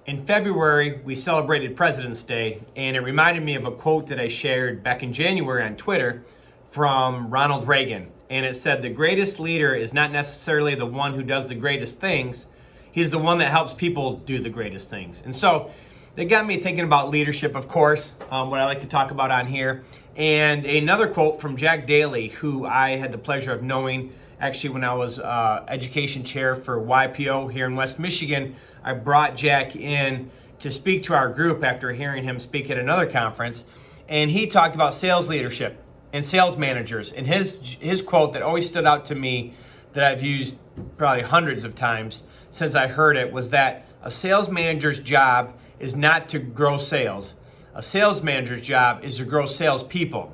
In February, we celebrated President's Day, and it reminded me of a quote that I shared back in January on Twitter from Ronald Reagan. And it said, the greatest leader is not necessarily the one who does the greatest things. He's the one that helps people do the greatest things. And so that got me thinking about leadership, of course, what I like to talk about on here. And another quote from Jack Daly, who I had the pleasure of knowing actually when I was education chair for YPO here in West Michigan. I brought Jack in to speak to our group after hearing him speak at another conference. And he talked about sales leadership and sales managers. And his quote that always stood out to me, that I've used probably hundreds of times since I heard it, was that a sales manager's job is not to grow sales. A sales manager's job is to grow salespeople.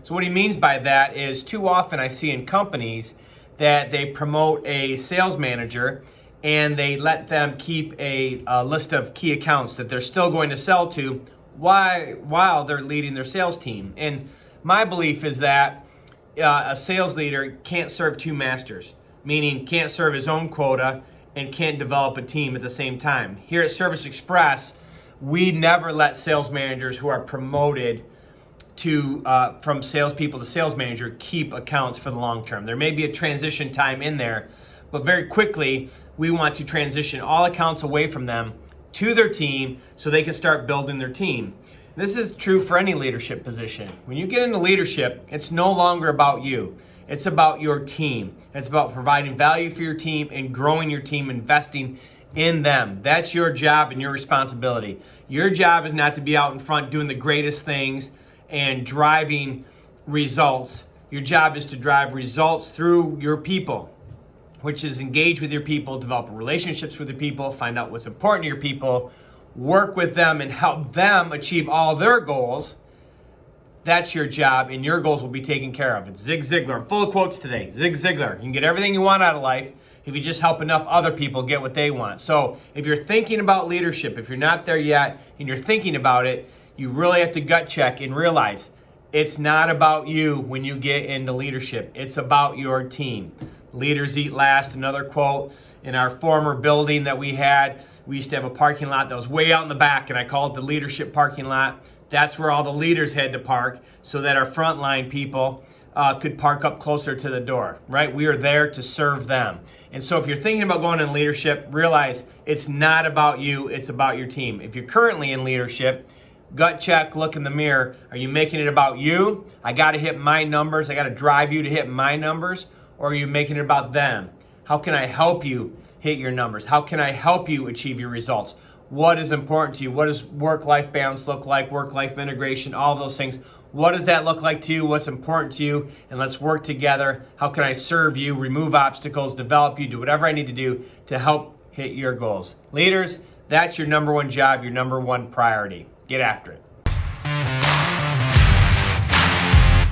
So what he means by that is, too often I see in companies that they promote a sales manager and they let them keep a list of key accounts that they're still going to sell to while they're leading their sales team. And my belief is that a sales leader can't serve two masters, meaning can't serve his own quota and can't develop a team at the same time. Here at Service Express, we never let sales managers who are promoted to from salespeople to sales manager keep accounts for the long term. There may be a transition time in there, but very quickly we want to transition all accounts away from them to their team so they can start building their team. This is true for any leadership position. When you get into leadership, it's no longer about you. It's about your team. It's about providing value for your team and growing your team, investing in them. That's your job and your responsibility. Your job is not to be out in front doing the greatest things and driving results. Your job is to drive results through your people, which is engage with your people, develop relationships with your people, find out what's important to your people, work with them and help them achieve all their goals. That's your job, and your goals will be taken care of. It's Zig Ziglar. I'm full of quotes today. Zig Ziglar. You can get everything you want out of life if you just help enough other people get what they want. So if you're thinking about leadership, if you're not there yet and you're thinking about it, you really have to gut check and realize it's not about you when you get into leadership. It's about your team. Leaders eat last. Another quote. In our former building that we had, we used to have a parking lot that was way out in the back, and I called it the leadership parking lot. That's where all the leaders had to park so that our frontline people could park up closer to the door, right? We are there to serve them. And so if you're thinking about going in leadership, realize it's not about you, it's about your team. If you're currently in leadership, gut check, look in the mirror. Are you making it about you? I got to hit my numbers. I got to drive you to hit my numbers. Or are you making it about them? How can I help you hit your numbers? How can I help you achieve your results? What is important to you? What does work-life balance look like? Work-life integration, all those things. What does that look like to you? What's important to you? And let's work together. How can I serve you, remove obstacles, develop you, do whatever I need to do to help hit your goals? Leaders, that's your number one job, your number one priority. Get after it.